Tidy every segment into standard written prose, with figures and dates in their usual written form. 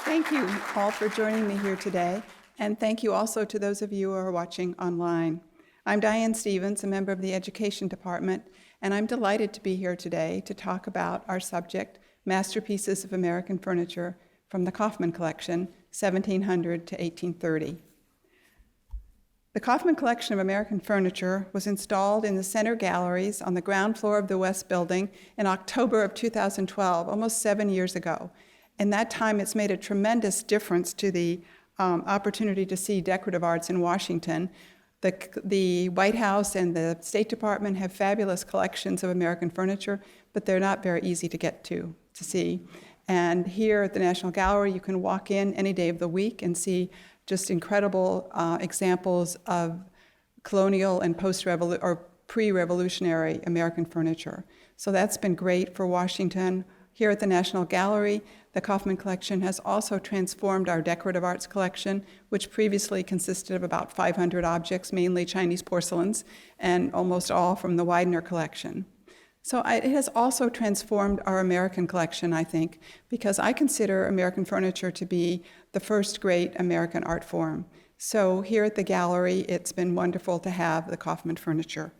Thank you all for joining me here today, and thank you also to those of you who are watching online. I'm Diane Stevens, a member of the Education Department, and I'm delighted to be here today to talk about our subject, Masterpieces of American Furniture from the Kaufman Collection, 1700 to 1830. The Kaufman Collection of American Furniture was installed in the center galleries on the ground floor of the West Building in October of 2012, almost 7 years ago. In that time, it's made a tremendous difference to the opportunity to see decorative arts in Washington. The White House and the State Department have fabulous collections of American furniture, but they're not very easy to get to see. And here at the National Gallery, you can walk in any day of the week and see just incredible examples of colonial and pre-revolutionary American furniture. So that's been great for Washington. Here at the National Gallery, the Kaufman Collection has also transformed our decorative arts collection, which previously consisted of about 500 objects, mainly Chinese porcelains, and almost all from the Widener collection. So it has also transformed our American collection, I think, because I consider American furniture to be the first great American art form. So here at the gallery, it's been wonderful to have the Kaufman furniture.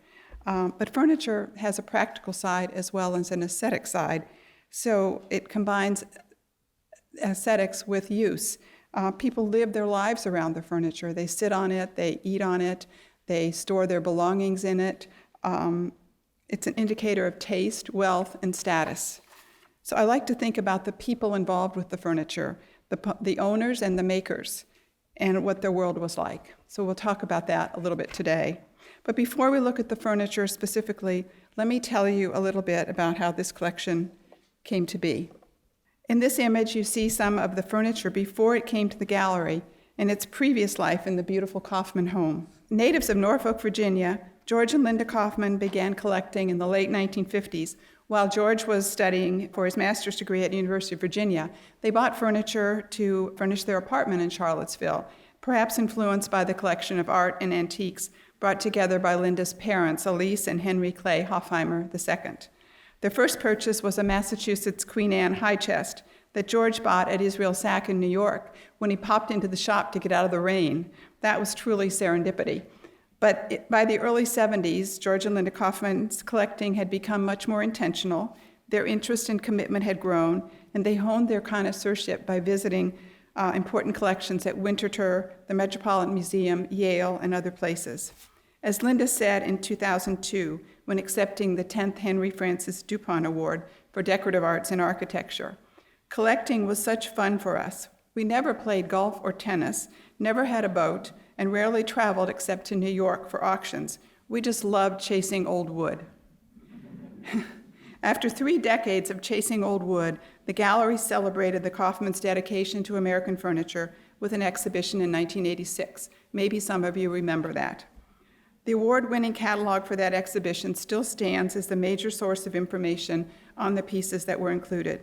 But furniture has a practical side as well as an aesthetic side. So it combines aesthetics with use. People live their lives around the furniture. They sit on it, they eat on it, they store their belongings in it. It's an indicator of taste, wealth, and status. So I like to think about the people involved with the furniture, the owners and the makers, and what their world was like. So we'll talk about that a little bit today. But before we look at the furniture specifically, let me tell you a little bit about how this collection came to be. In this image, you see some of the furniture before it came to the gallery and its previous life in the beautiful Kaufman home. Natives of Norfolk, Virginia, George and Linda Kaufman began collecting in the late 1950s. While George was studying for his master's degree at the University of Virginia, they bought furniture to furnish their apartment in Charlottesville, perhaps influenced by the collection of art and antiques brought together by Linda's parents, Elise and Henry Clay Hofheimer II. Their first purchase was a Massachusetts Queen Anne high chest that George bought at Israel Sack in New York when he popped into the shop to get out of the rain. That was truly serendipity. But by the early 70s, George and Linda Kaufman's collecting had become much more intentional. Their interest and commitment had grown, and they honed their connoisseurship by visiting important collections at Winterthur, the Metropolitan Museum, Yale, and other places. As Linda said in 2002, when accepting the 10th Henry Francis Dupont Award for Decorative Arts and Architecture, collecting was such fun for us. We never played golf or tennis, never had a boat, and rarely traveled except to New York for auctions. We just loved chasing old wood. After 3 decades of chasing old wood, the gallery celebrated the Kaufman's dedication to American furniture with an exhibition in 1986. Maybe some of you remember that. The award-winning catalog for that exhibition still stands as the major source of information on the pieces that were included.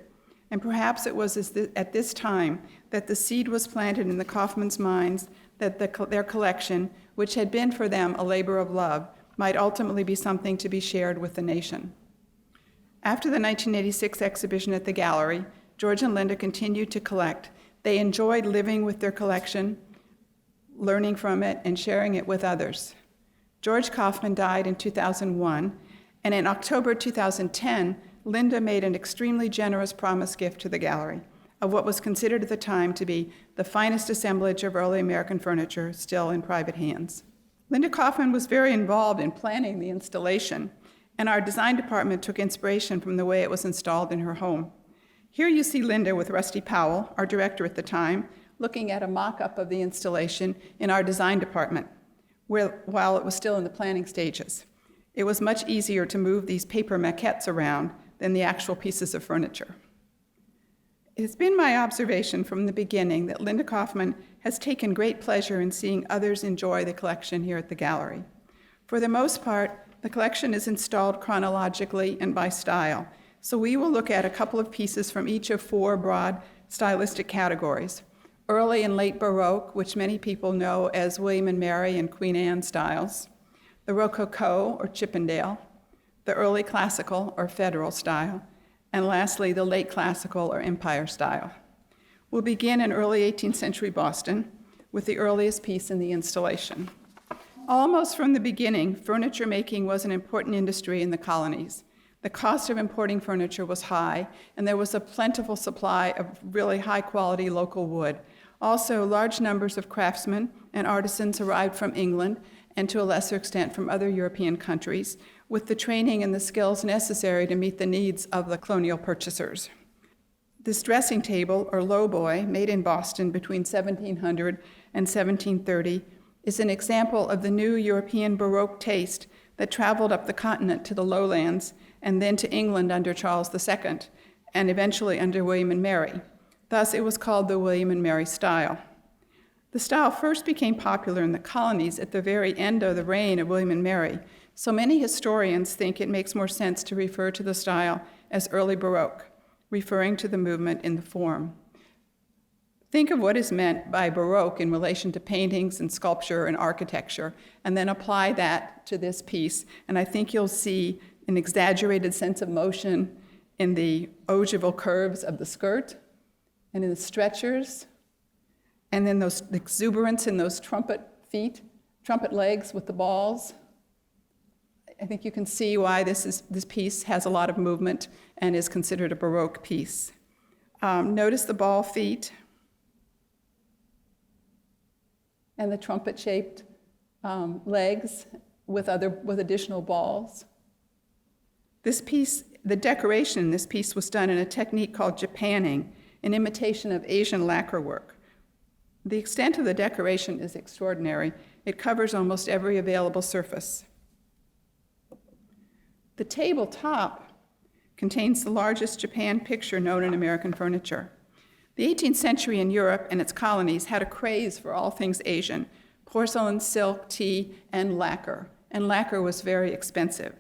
And perhaps it was at this time that the seed was planted in the Kaufman's minds that their collection, which had been for them a labor of love, might ultimately be something to be shared with the nation. After the 1986 exhibition at the gallery, George and Linda continued to collect. They enjoyed living with their collection, learning from it, and sharing it with others. George Kaufman died in 2001, and in October 2010, Linda made an extremely generous promise gift to the gallery of what was considered at the time to be the finest assemblage of early American furniture still in private hands. Linda Kaufman was very involved in planning the installation, and our design department took inspiration from the way it was installed in her home. Here you see Linda with Rusty Powell, our director at the time, looking at a mock-up of the installation in our design department, while it was still in the planning stages. It was much easier to move these paper maquettes around than the actual pieces of furniture. It has been my observation from the beginning that Linda Kaufman has taken great pleasure in seeing others enjoy the collection here at the gallery. For the most part, the collection is installed chronologically and by style, so we will look at a couple of pieces from each of 4 broad stylistic categories. Early and late Baroque, which many people know as William and Mary and Queen Anne styles, the Rococo or Chippendale, the early Classical or Federal style, and lastly, the late Classical or Empire style. We'll begin in early 18th century Boston with the earliest piece in the installation. Almost from the beginning, furniture making was an important industry in the colonies. The cost of importing furniture was high, and there was a plentiful supply of really high-quality local wood. Also, large numbers of craftsmen and artisans arrived from England, and to a lesser extent from other European countries, with the training and the skills necessary to meet the needs of the colonial purchasers. This dressing table, or lowboy, made in Boston between 1700 and 1730, is an example of the new European Baroque taste that traveled up the continent to the lowlands and then to England under Charles II, and eventually under William and Mary. Thus, it was called the William and Mary style. The style first became popular in the colonies at the very end of the reign of William and Mary, so many historians think it makes more sense to refer to the style as early Baroque, referring to the movement in the form. Think of what is meant by Baroque in relation to paintings and sculpture and architecture, and then apply that to this piece, and I think you'll see an exaggerated sense of motion in the ogival curves of the skirt, and in the stretchers, and then those exuberance in those trumpet feet, trumpet legs with the balls. I think you can see why this piece has a lot of movement and is considered a Baroque piece. Notice the ball feet and the trumpet-shaped legs with additional balls. This piece, the decoration in this piece was done in a technique called japanning, an imitation of Asian lacquer work. The extent of the decoration is extraordinary. It covers almost every available surface. The tabletop contains the largest Japan picture known in American furniture. The 18th century in Europe and its colonies had a craze for all things Asian: porcelain, silk, tea, and lacquer was very expensive.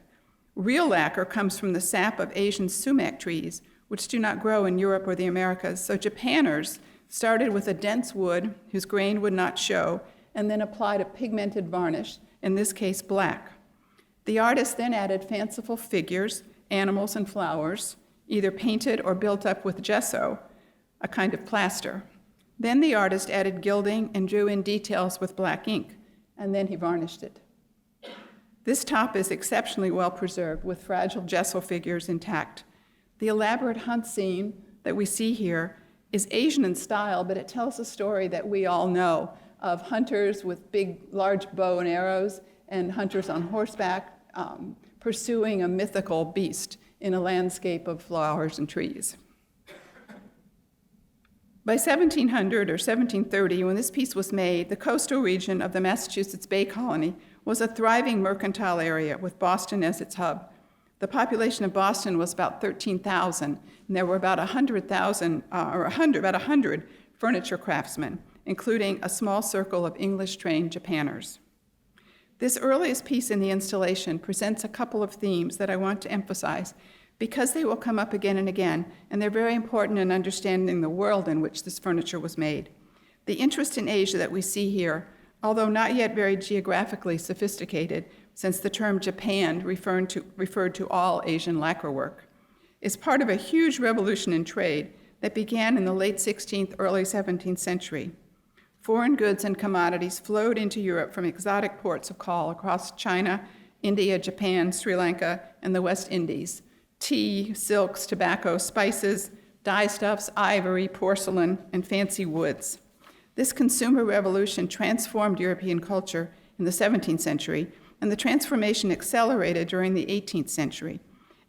Real lacquer comes from the sap of Asian sumac trees, which do not grow in Europe or the Americas, so Japanners started with a dense wood whose grain would not show, and then applied a pigmented varnish, in this case black. The artist then added fanciful figures, animals, and flowers, either painted or built up with gesso, a kind of plaster. Then the artist added gilding and drew in details with black ink, and then he varnished it. This top is exceptionally well preserved with fragile gesso figures intact. The elaborate hunt scene that we see here is Asian in style, but it tells a story that we all know of hunters with big, large bow and arrows and hunters on horseback pursuing a mythical beast in a landscape of flowers and trees. By 1700 or 1730, when this piece was made, the coastal region of the Massachusetts Bay Colony was a thriving mercantile area with Boston as its hub. The population of Boston was about 13,000, and there were about 100 furniture craftsmen, including a small circle of English-trained Japanners. This earliest piece in the installation presents a couple of themes that I want to emphasize because they will come up again and again, and they're very important in understanding the world in which this furniture was made. The interest in Asia that we see here, although not yet very geographically sophisticated, since the term Japan referred to all Asian lacquer work, is part of a huge revolution in trade that began in the late 16th, early 17th century. Foreign goods and commodities flowed into Europe from exotic ports of call across China, India, Japan, Sri Lanka, and the West Indies. Tea, silks, tobacco, spices, dyestuffs, ivory, porcelain, and fancy woods. This consumer revolution transformed European culture in the 17th century, and the transformation accelerated during the 18th century,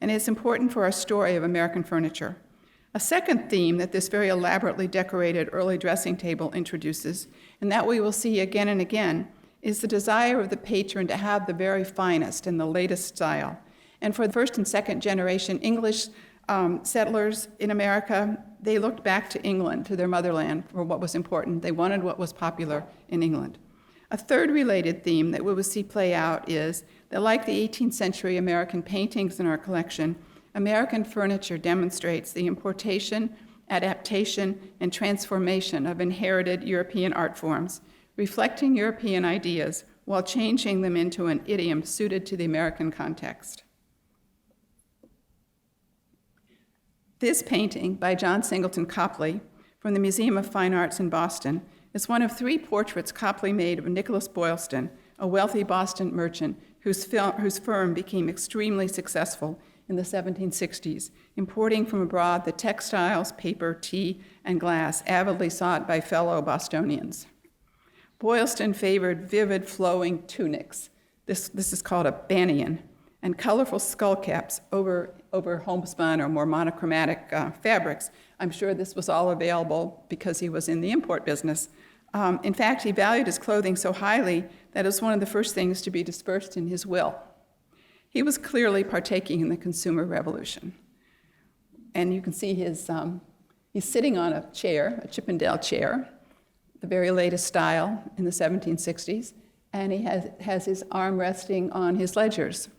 and is important for our story of American furniture. A second theme that this very elaborately decorated early dressing table introduces, and that we will see again and again, is the desire of the patron to have the very finest and the latest style. And for the first and second generation English settlers in America, they looked back to England, to their motherland, for what was important. They wanted what was popular in England. A third related theme that we will see play out is that, like the 18th century American paintings in our collection, American furniture demonstrates the importation, adaptation, and transformation of inherited European art forms, reflecting European ideas while changing them into an idiom suited to the American context. This painting by John Singleton Copley from from the Museum of Fine Arts in Boston is one of 3 portraits Copley made of Nicholas Boylston, a wealthy Boston merchant whose firm became extremely successful in the 1760s, importing from abroad the textiles, paper, tea, and glass avidly sought by fellow Bostonians. Boylston favored vivid flowing tunics. This is called a banyan, and colorful skull caps over homespun or more monochromatic fabrics. I'm sure this was all available because he was in the import business. In fact, he valued his clothing so highly that it was one of the first things to be dispersed in his will. He was clearly partaking in the consumer revolution. And you can see he's sitting on a chair, a Chippendale chair, the very latest style in the 1760s, and he has his arm resting on his ledgers.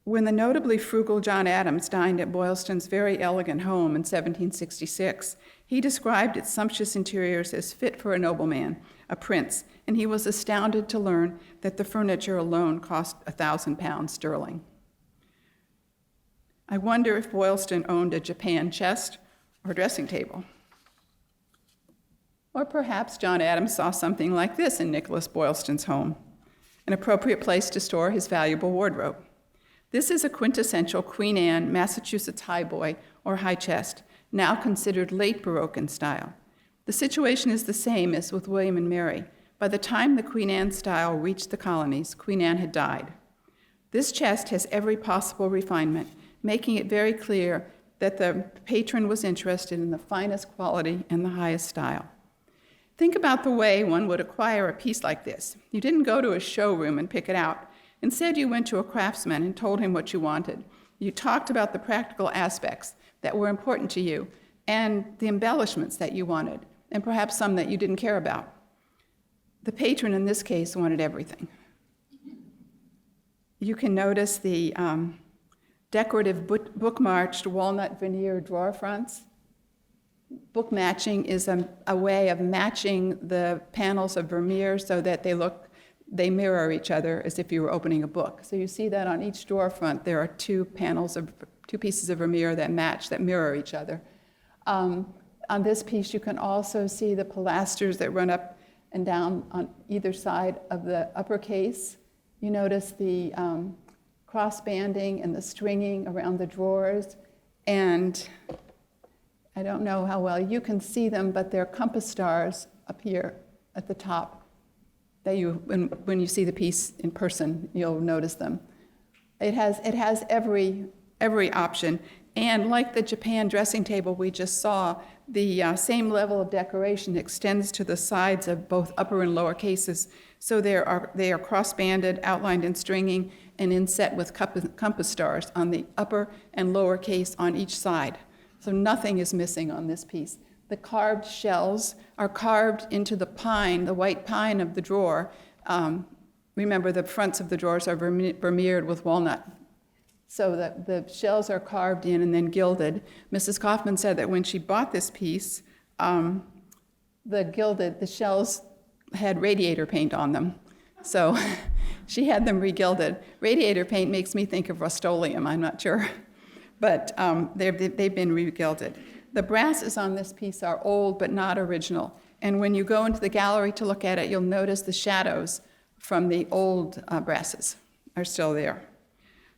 When the notably frugal John Adams dined at Boylston's very elegant home in 1766, he described its sumptuous interiors as fit for a nobleman, a prince, and he was astounded to learn that the furniture alone cost £1,000 sterling. I wonder if Boylston owned a Japan chest or dressing table. Or perhaps John Adams saw something like this in Nicholas Boylston's home, an appropriate place to store his valuable wardrobe. This is a quintessential Queen Anne, Massachusetts highboy or high chest, now considered late Baroque in style. The situation is the same as with William and Mary. By the time the Queen Anne style reached the colonies, Queen Anne had died. This chest has every possible refinement, making it very clear that the patron was interested in the finest quality and the highest style. Think about the way one would acquire a piece like this. You didn't go to a showroom and pick it out. Instead, you went to a craftsman and told him what you wanted. You talked about the practical aspects that were important to you and the embellishments that you wanted, and perhaps some that you didn't care about. The patron in this case wanted everything. You can notice the decorative book-marched walnut veneer drawer fronts. Book matching is a way of matching the panels of Vermeer so that they mirror each other as if you were opening a book. So you see that on each drawer front, there are two pieces of Vermeer that match, that mirror each other. On this piece, you can also see the pilasters that run up and down on either side of the upper case. You notice the cross banding and the stringing around the drawers. And I don't know how well you can see them, but they're compass stars up here at the top. That when you see the piece in person, you'll notice them. It has every option, and like the Japan dressing table we just saw, the same level of decoration extends to the sides of both upper and lower cases. So they are cross-banded, outlined in stringing, and inset with compass stars on the upper and lower case on each side. So nothing is missing on this piece. The carved shells are carved into the pine, the white pine of the drawer. Remember, the fronts of the drawers are vermeered with walnut. So that the shells are carved in and then gilded. Mrs. Kaufman said that when she bought this piece, the shells had radiator paint on them. So she had them regilded. Radiator paint makes me think of Rust-Oleum, I'm not sure. But they've been regilded. The brasses on this piece are old but not original. And when you go into the gallery to look at it, you'll notice the shadows from the old brasses are still there.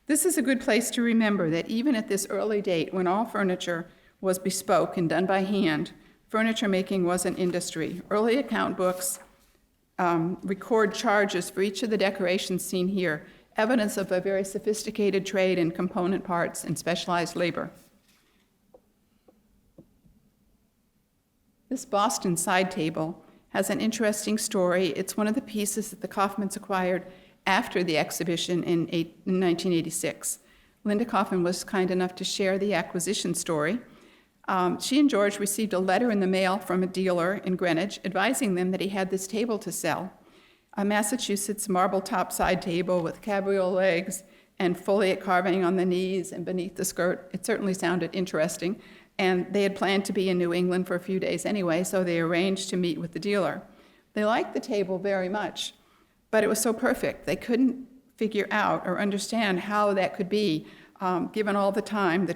This is a good place to remember that even at this early date, when all furniture was bespoke and done by hand, furniture making was an industry. Early account books record charges for each of the decorations seen here, evidence of a very sophisticated trade in component parts and specialized labor. This Boston side table has an interesting story. It's one of the pieces that the Kaufmans acquired after the exhibition in 1986. Linda Kaufman was kind enough to share the acquisition story. She and George received a letter in the mail from a dealer in Greenwich advising them that he had this table to sell, a Massachusetts marble-top side table with cabriole legs and foliate carving on the knees and beneath the skirt. It certainly sounded interesting. And they had planned to be in New England for a few days anyway, so they arranged to meet with the dealer. They liked the table very much, but it was so perfect. They couldn't figure out or understand how that could be, given all the time,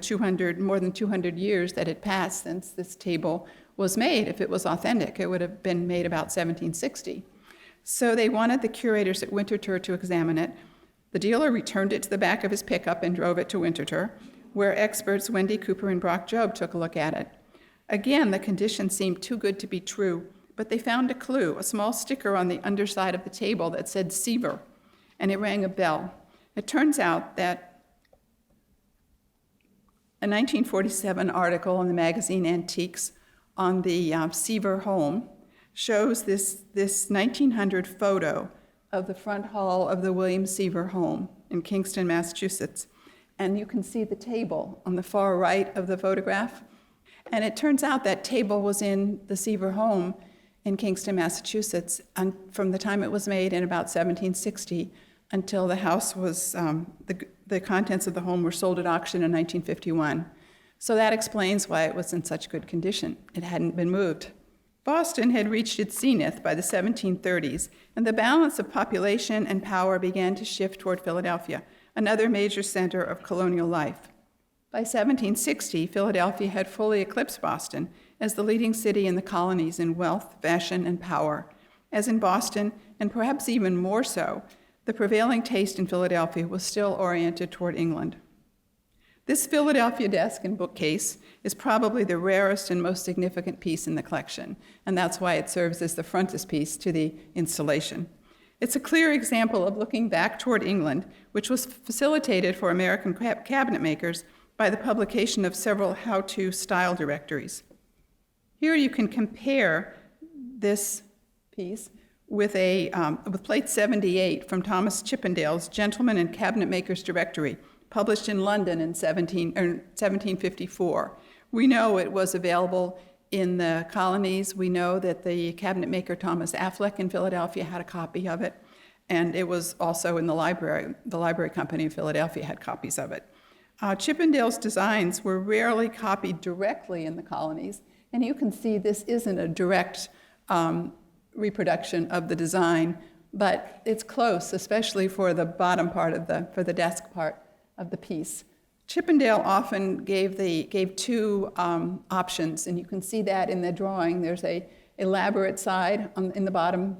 more than 200 years that had passed since this table was made if it was authentic. It would have been made about 1760. So they wanted the curators at Winterthur to examine it. The dealer returned it to the back of his pickup and drove it to Winterthur, where experts Wendy Cooper and Brock Job took a look at it. Again, the condition seemed too good to be true, but they found a clue, a small sticker on the underside of the table that said Seaver, and it rang a bell. It turns out that a 1947 article in the magazine Antiques on the Seaver home shows this 1900 photo of the front hall of the William Seaver home in Kingston, Massachusetts. And you can see the table on the far right of the photograph. And it turns out that table was in the Seaver home in Kingston, Massachusetts, from the time it was made in about 1760 until the house was, the contents of the home were sold at auction in 1951. So that explains why it was in such good condition. It hadn't been moved. Boston had reached its zenith by the 1730s, and the balance of population and power began to shift toward Philadelphia, another major center of colonial life. By 1760, Philadelphia had fully eclipsed Boston as the leading city in the colonies in wealth, fashion, and power. As in Boston, and perhaps even more so, the prevailing taste in Philadelphia was still oriented toward England. This Philadelphia desk and bookcase is probably the rarest and most significant piece in the collection, and that's why it serves as the frontispiece to the installation. It's a clear example of looking back toward England, which was facilitated for American cabinet makers by the publication of several how-to style directories. Here you can compare this piece with plate 78 from Thomas Chippendale's Gentleman and Cabinet Makers Directory, published in London in 1754. We know it was available in the colonies. We know that the cabinet maker Thomas Affleck in Philadelphia had a copy of it, and it was also in the library. The Library Company of Philadelphia had copies of it. Chippendale's designs were rarely copied directly in the colonies, and you can see this isn't a direct reproduction of the design, but it's close, especially for the bottom part for the desk part of the piece. Chippendale often gave two options, and you can see that in the drawing. There's a elaborate side in the bottom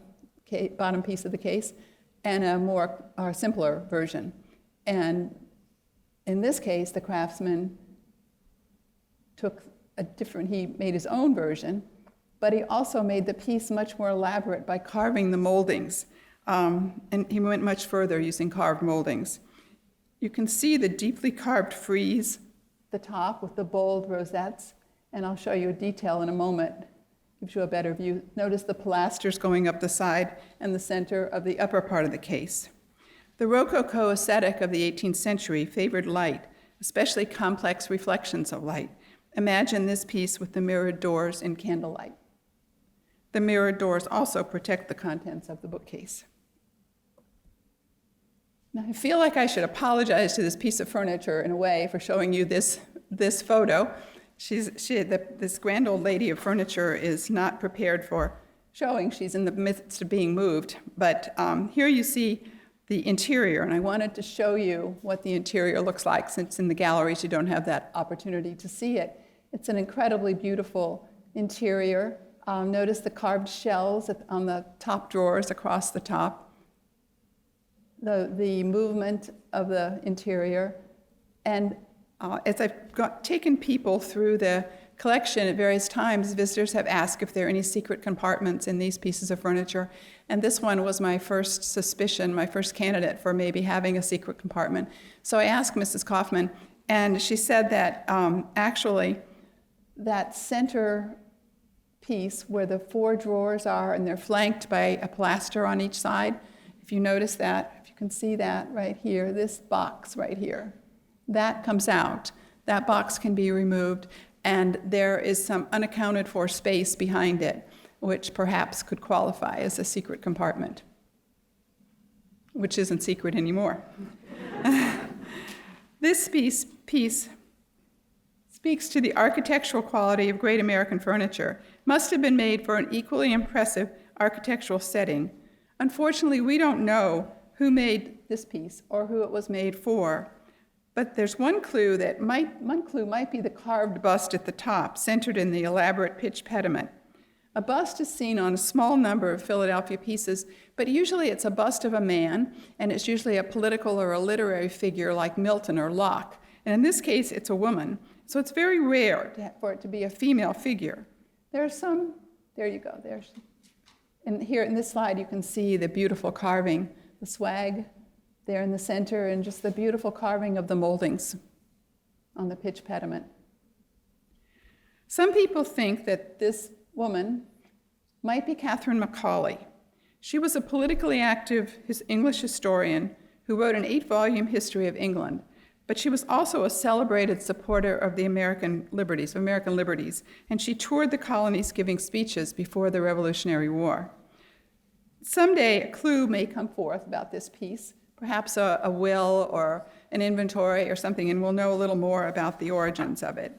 piece of the case, and a more simpler version. And in this case, the craftsman he made his own version, but he also made the piece much more elaborate by carving the moldings. And he went much further using carved moldings. You can see the deeply carved frieze, the top with the bold rosettes, and I'll show you a detail in a moment. Gives you a better view. Notice the pilasters going up the side and the center of the upper part of the case. The Rococo aesthetic of the 18th century favored light, especially complex reflections of light. Imagine this piece with the mirrored doors in candlelight. The mirrored doors also protect the contents of the bookcase. Now, I feel like I should apologize to this piece of furniture in a way for showing you this photo. This grand old lady of furniture is not prepared for showing. She's in the midst of being moved. But here you see the interior, and I wanted to show you what the interior looks like, since in the galleries you don't have that opportunity to see it. It's an incredibly beautiful interior. Notice the carved shells on the top drawers across the top. The movement of the interior. And as I've taken people through the collection at various times, visitors have asked if there are any secret compartments in these pieces of furniture. And this one was my first suspicion, my first candidate for maybe having a secret compartment. So I asked Mrs. Kaufman, and she said that actually that center piece where the 4 drawers are, and they're flanked by a pilaster on each side, if you notice that, if you can see that right here, this box right here, that comes out. That box can be removed, and there is some unaccounted for space behind it, which perhaps could qualify as a secret compartment, which isn't secret anymore. This piece speaks to the architectural quality of great American furniture. Must have been made for an equally impressive architectural setting. Unfortunately, we don't know who made this piece or who it was made for. But there's one clue might be the carved bust at the top, centered in the elaborate pitch pediment. A bust is seen on a small number of Philadelphia pieces, but usually it's a bust of a man, and it's usually a political or a literary figure like Milton or Locke. And in this case, it's a woman. So it's very rare for it to be a female figure. There you go, and here in this slide you can see the beautiful carving, the swag there in the center, and just the beautiful carving of the moldings on the pitch pediment. Some people think that this woman might be Catherine Macaulay. She was a politically active English historian who wrote an 8-volume history of England, but she was also a celebrated supporter of the American liberties, and she toured the colonies giving speeches before the Revolutionary War. Someday a clue may come forth about this piece, perhaps a will or an inventory or something, and we'll know a little more about the origins of it.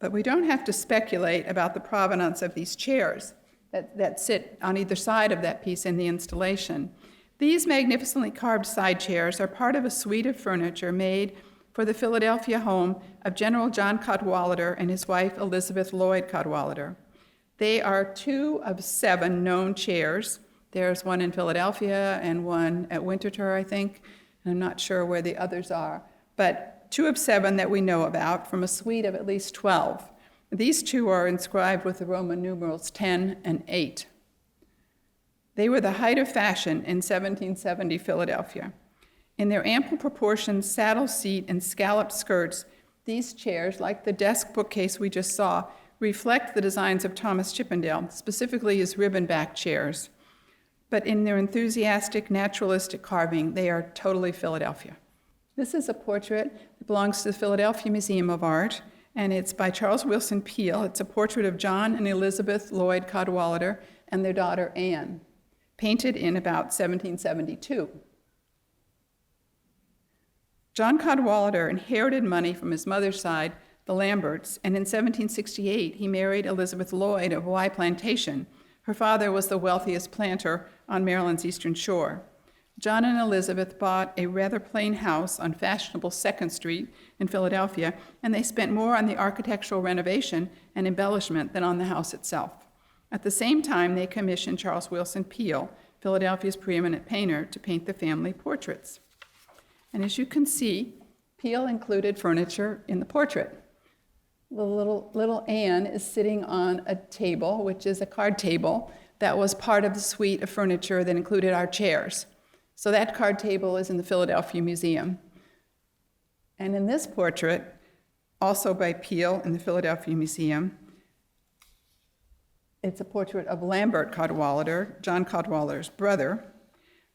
But we don't have to speculate about the provenance of these chairs that sit on either side of that piece in the installation. These magnificently carved side chairs are part of a suite of furniture made for the Philadelphia home of General John Cadwalader and his wife Elizabeth Lloyd Cadwalader. They are 2 of 7 known chairs. There's one in Philadelphia and one at Winterthur, I think, and I'm not sure where the others are, but 2 of 7 that we know about from a suite of at least 12. These 2 are inscribed with the Roman numerals 10 and 8. They were the height of fashion in 1770 Philadelphia. In their ample proportions, saddle seat, and scalloped skirts, these chairs, like the desk bookcase we just saw, reflect the designs of Thomas Chippendale, specifically his ribbon-back chairs. But in their enthusiastic, naturalistic carving, they are totally Philadelphia. This is a portrait that belongs to the Philadelphia Museum of Art, and it's by Charles Willson Peale. It's a portrait of John and Elizabeth Lloyd Cadwalader and their daughter Anne, painted in about 1772. John Cadwalader inherited money from his mother's side, the Lamberts, and in 1768 he married Elizabeth Lloyd of Y Plantation. Her father was the wealthiest planter on Maryland's eastern shore. John and Elizabeth bought a rather plain house on fashionable 2nd Street in Philadelphia, and they spent more on the architectural renovation and embellishment than on the house itself. At the same time, they commissioned Charles Willson Peale, Philadelphia's preeminent painter, to paint the family portraits. And as you can see, Peale included furniture in the portrait. The little Anne is sitting on a table, which is a card table, that was part of the suite of furniture that included our chairs. So that card table is in the Philadelphia Museum. And in this portrait, also by Peale in the Philadelphia Museum, it's a portrait of Lambert Cadwalader, John Cadwalader's brother.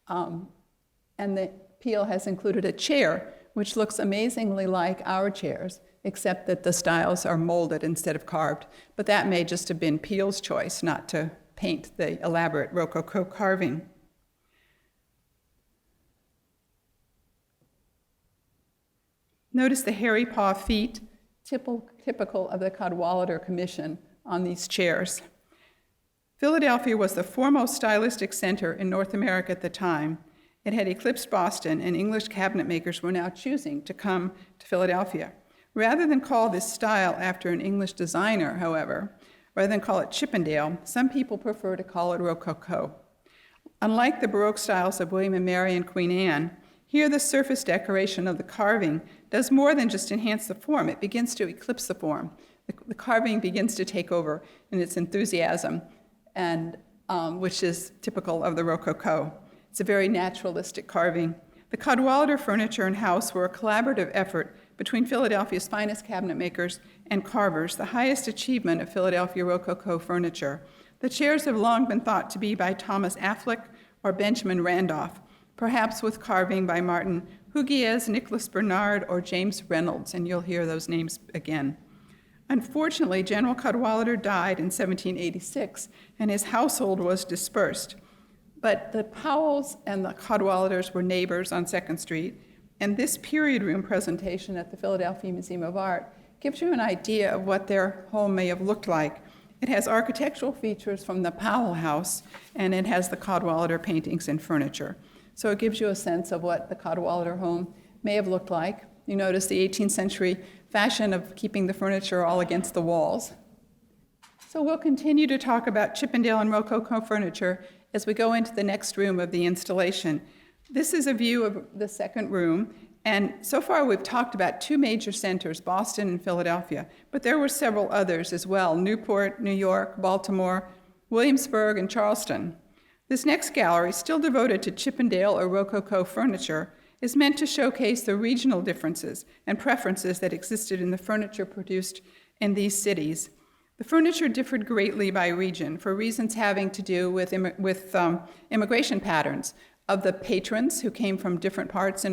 And Peale has included a chair, which looks amazingly like our chairs, except that the styles are molded instead of carved. But that may just have been Peale's choice not to paint the elaborate Rococo carving. Notice the hairy paw feet, typical of the Cadwalader Commission on these chairs. Philadelphia was the foremost stylistic center in North America at the time. It had eclipsed Boston, and English cabinet makers were now choosing to come to Philadelphia. Rather than call this style after an English designer, however, rather than call it Chippendale, some people prefer to call it Rococo. Unlike the Baroque styles of William and Mary and Queen Anne, here the surface decoration of the carving does more than just enhance the form. It begins to eclipse the form. The carving begins to take over in its enthusiasm, and which is typical of the Rococo. It's a very naturalistic carving. The Cadwalader furniture and house were a collaborative effort between Philadelphia's finest cabinet makers and carvers, the highest achievement of Philadelphia Rococo furniture. The chairs have long been thought to be by Thomas Affleck or Benjamin Randolph, perhaps with carving by Martin Hugues, Nicholas Bernard, or James Reynolds, and you'll hear those names again. Unfortunately, General Cadwalader died in 1786, and his household was dispersed. But the Powells and the Cadwaladers were neighbors on 2nd Street, and this period room presentation at the Philadelphia Museum of Art gives you an idea of what their home may have looked like. It has architectural features from the Powell house, and it has the Cadwalader paintings and furniture. So it gives you a sense of what the Cadwalader home may have looked like. You notice the 18th century fashion of keeping the furniture all against the walls. So we'll continue to talk about Chippendale and Rococo furniture as we go into the next room of the installation. This is a view of the second room, and so far we've talked about two major centers, Boston and Philadelphia, but there were several others as well, Newport, New York, Baltimore, Williamsburg, and Charleston. This next gallery, still devoted to Chippendale or Rococo furniture, is meant to showcase the regional differences and preferences that existed in the furniture produced in these cities. The furniture differed greatly by region for reasons having to do with immigration patterns of the patrons who came from different parts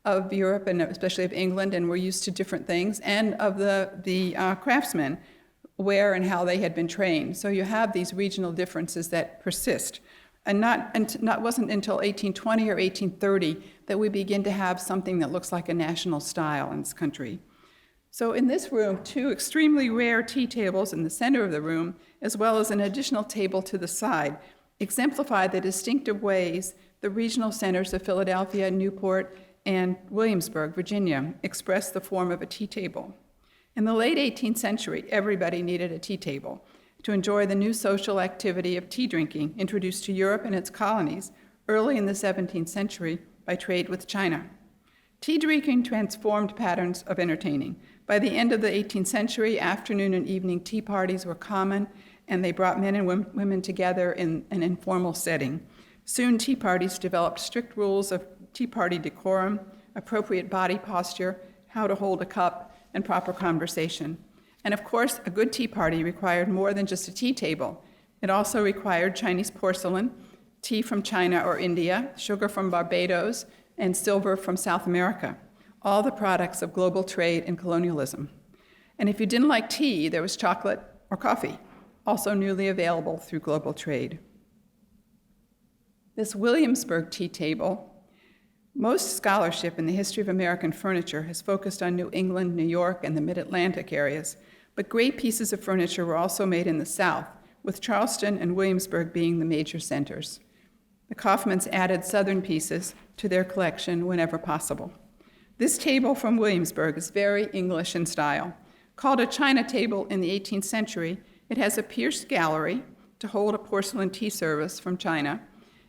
of Europe and especially of England and were used to different things, and of the craftsmen, where and how they had been trained. So you have these regional differences that persist. And wasn't until 1820 or 1830 that we begin to have something that looks like a national style in this country. So in this room, two extremely rare tea tables in the center of the room, as well as an additional table to the side, exemplify the distinctive ways the regional centers of Philadelphia, Newport, and Williamsburg, Virginia, express the form of a tea table. In the late 18th century, everybody needed a tea table to enjoy the new social activity of tea drinking introduced to Europe and its colonies early in the 17th century by trade with China. Tea drinking transformed patterns of entertaining. By the end of the 18th century, afternoon and evening tea parties were common, and they brought men and women together in an informal setting. Soon, tea parties developed strict rules of tea party decorum, appropriate body posture, how to hold a cup, and proper conversation. And of course, a good tea party required more than just a tea table. It also required Chinese porcelain, tea from China or India, sugar from Barbados, and silver from South America, all the products of global trade and colonialism. And if you didn't like tea, there was chocolate or coffee, also newly available through global trade. This Williamsburg tea table, most scholarship in the history of American furniture has focused on New England, New York, and the Mid-Atlantic areas, but great pieces of furniture were also made in the South, with Charleston and Williamsburg being the major centers. The Kaufmans added Southern pieces to their collection whenever possible. This table from Williamsburg is very English in style. Called a china table in the 18th century, it has a pierced gallery to hold a porcelain tea service from China,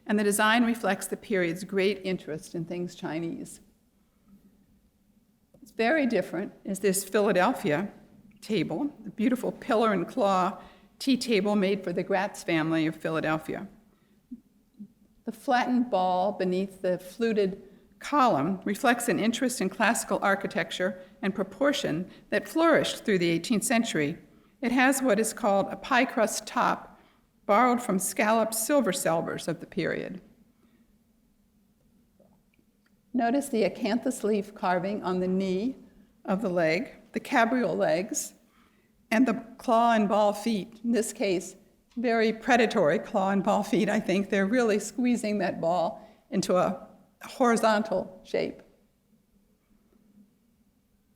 and the design reflects the period's great interest in things Chinese. It's very different is this Philadelphia table, a beautiful pillar and claw tea table made for the Gratz family of Philadelphia. The flattened ball beneath the fluted column reflects an interest in classical architecture and proportion that flourished through the 18th century. It has what is called a pie crust top, borrowed from scalloped silver salvers of the period. Notice the acanthus leaf carving on the knee of the leg, the cabriole legs, and the claw and ball feet. In this case, very predatory claw and ball feet, I think. They're really squeezing that ball into a horizontal shape.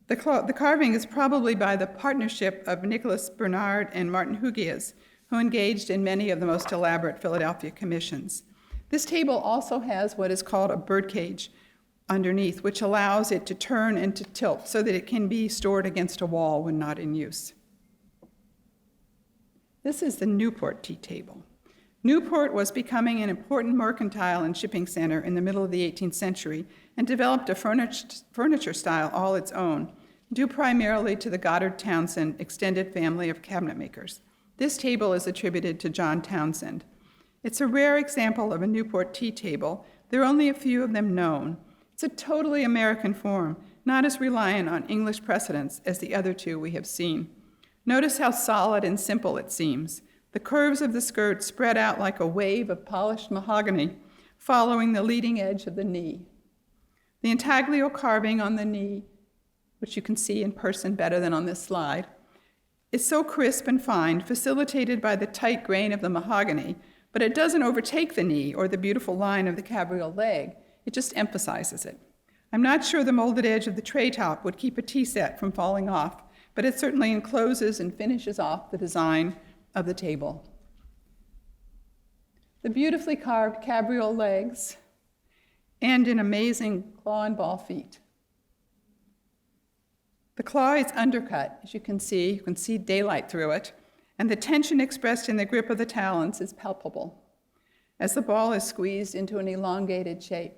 The carving is probably by the partnership of Nicholas Bernard and Martin Hugues, who engaged in many of the most elaborate Philadelphia commissions. This table also has what is called a birdcage underneath, which allows it to turn and to tilt so that it can be stored against a wall when not in use. This is the Newport tea table. Newport was becoming an important mercantile and shipping center in the middle of the 18th century and developed a furniture style all its own, due primarily to the Goddard Townsend extended family of cabinet makers. This table is attributed to John Townsend. It's a rare example of a Newport tea table. There are only a few of them known. It's a totally American form, not as reliant on English precedents as the other two we have seen. Notice how solid and simple it seems. The curves of the skirt spread out like a wave of polished mahogany, following the leading edge of the knee. The intaglio carving on the knee, which you can see in person better than on this slide, is so crisp and fine, facilitated by the tight grain of the mahogany, but it doesn't overtake the knee or the beautiful line of the cabriole leg. It just emphasizes it. I'm not sure the molded edge of the tray top would keep a tea set from falling off, but it certainly encloses and finishes off the design of the table. The beautifully carved cabriole legs and an amazing claw and ball feet. The claw is undercut, as you can see daylight through it, and the tension expressed in the grip of the talons is palpable as the ball is squeezed into an elongated shape.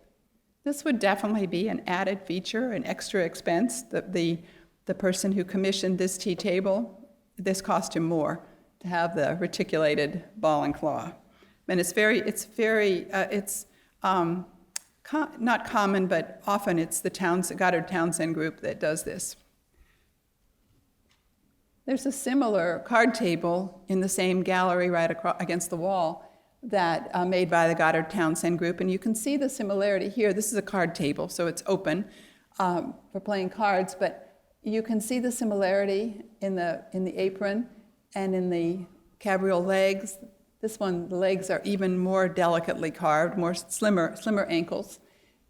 This would definitely be an added feature, an extra expense. The person who commissioned this tea table, this cost him more to have the reticulated ball and claw. And not common, but often it's the Goddard Townsend group that does this. There's a similar card table in the same gallery right across against the wall that made by the Goddard Townsend group, and you can see the similarity here. This is a card table, so it's open for playing cards, but you can see the similarity in the apron and in the cabriole legs. This one, the legs are even more delicately carved, more slimmer ankles.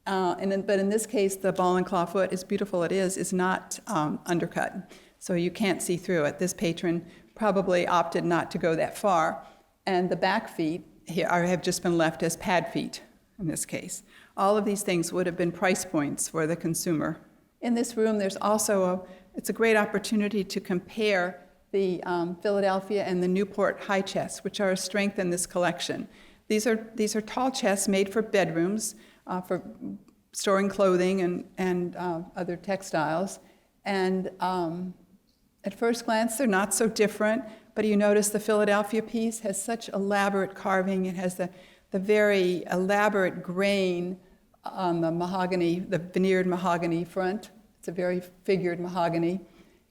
But in this case, the ball and claw foot, as beautiful it is not undercut. So you can't see through it. This patron probably opted not to go that far. And the back feet here have just been left as pad feet in this case. All of these things would have been price points for the consumer. In this room, there's also it's a great opportunity to compare the Philadelphia and the Newport high chests, which are a strength in this collection. These are tall chests made for bedrooms, for storing clothing and other textiles. And at first glance, they're not so different, but you notice the Philadelphia piece has such elaborate carving. It has the very elaborate grain on the mahogany, the veneered mahogany front. It's a very figured mahogany.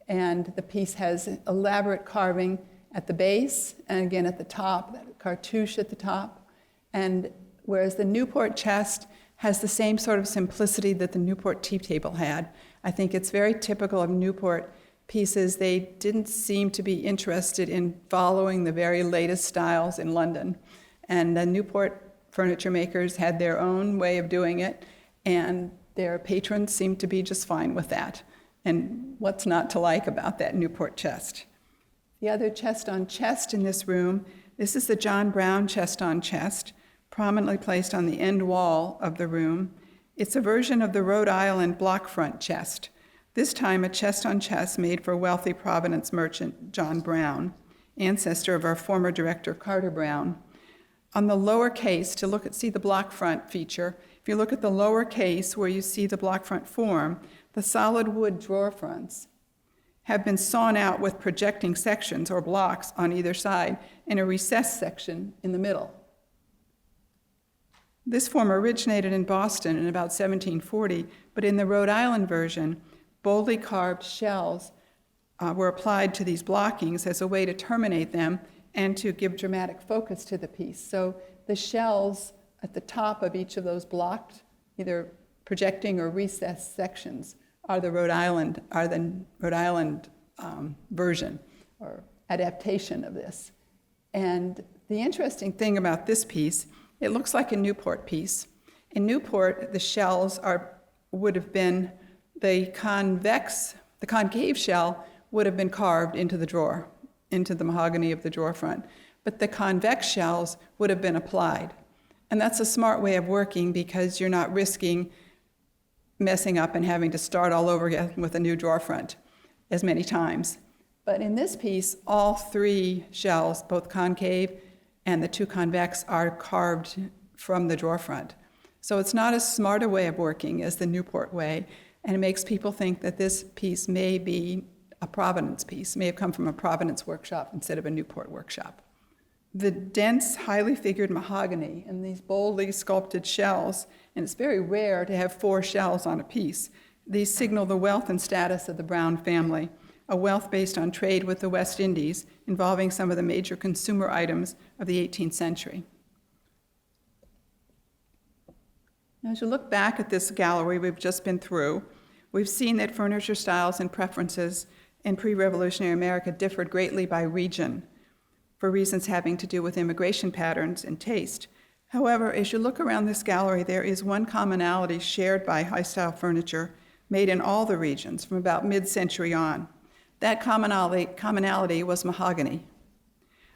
And the piece has elaborate carving at the base and again at the top, that cartouche at the top. And whereas the Newport chest has the same sort of simplicity that the Newport tea table had. I think it's very typical of Newport pieces. They didn't seem to be interested in following the very latest styles in London. And the Newport furniture makers had their own way of doing it, and their patrons seemed to be just fine with that. And what's not to like about that Newport chest? The other chest on chest in this room, this is the John Brown chest on chest, prominently placed on the end wall of the room. It's a version of the Rhode Island block front chest, this time a chest on chest made for wealthy Providence merchant John Brown, ancestor of our former director Carter Brown. On the lower case, see the block front feature, if you look at the lower case where you see the block front form, the solid wood drawer fronts have been sawn out with projecting sections or blocks on either side and a recessed section in the middle. This form originated in Boston in about 1740, but in the Rhode Island version, boldly carved shells were applied to these blockings as a way to terminate them and to give dramatic focus to the piece. So the shells at the top of each of those blocked, either projecting or recessed sections, are the Rhode Island version or adaptation of this. And the interesting thing about this piece, it looks like a Newport piece. In Newport, the shells would have been the concave shell would have been carved into the drawer, into the mahogany of the drawer front, but the convex shells would have been applied. And that's a smart way of working because you're not risking messing up and having to start all over again with a new drawer front as many times. But in this piece, all three shells, both concave and the two convex, are carved from the drawer front. So it's not as smart a way of working as the Newport way, and it makes people think that this piece may be a Providence piece, may have come from a Providence workshop instead of a Newport workshop. The dense, highly figured mahogany and these boldly sculpted shells, and it's very rare to have 4 shells on a piece. These signal the wealth and status of the Brown family, a wealth based on trade with the West Indies, involving some of the major consumer items of the 18th century. Now, as you look back at this gallery we've just been through, we've seen that furniture styles and preferences in pre-revolutionary America differed greatly by region, for reasons having to do with immigration patterns and taste. However, as you look around this gallery, there is one commonality shared by high-style furniture made in all the regions from about mid-century on. That commonality was mahogany.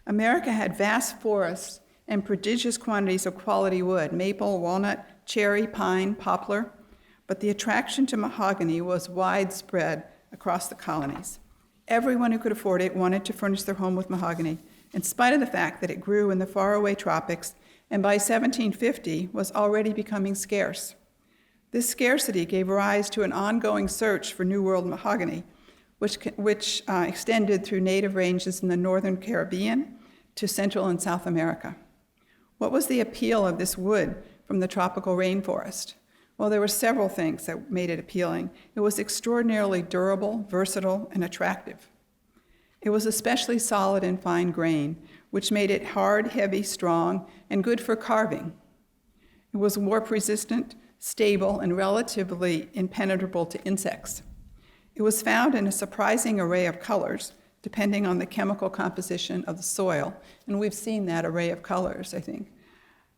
America had vast forests and prodigious quantities of quality wood, maple, walnut, cherry, pine, poplar, but the attraction to mahogany was widespread across the colonies. Everyone who could afford it wanted to furnish their home with mahogany, in spite of the fact that it grew in the faraway tropics and by 1750 was already becoming scarce. This scarcity gave rise to an ongoing search for New World mahogany, which extended through native ranges in the northern Caribbean to Central and South America. What was the appeal of this wood from the tropical rainforest? Well, there were several things that made it appealing. It was extraordinarily durable, versatile, and attractive. It was especially solid and fine grain, which made it hard, heavy, strong, and good for carving. It was warp-resistant, stable, and relatively impenetrable to insects. It was found in a surprising array of colors, depending on the chemical composition of the soil, and we've seen that array of colors, I think.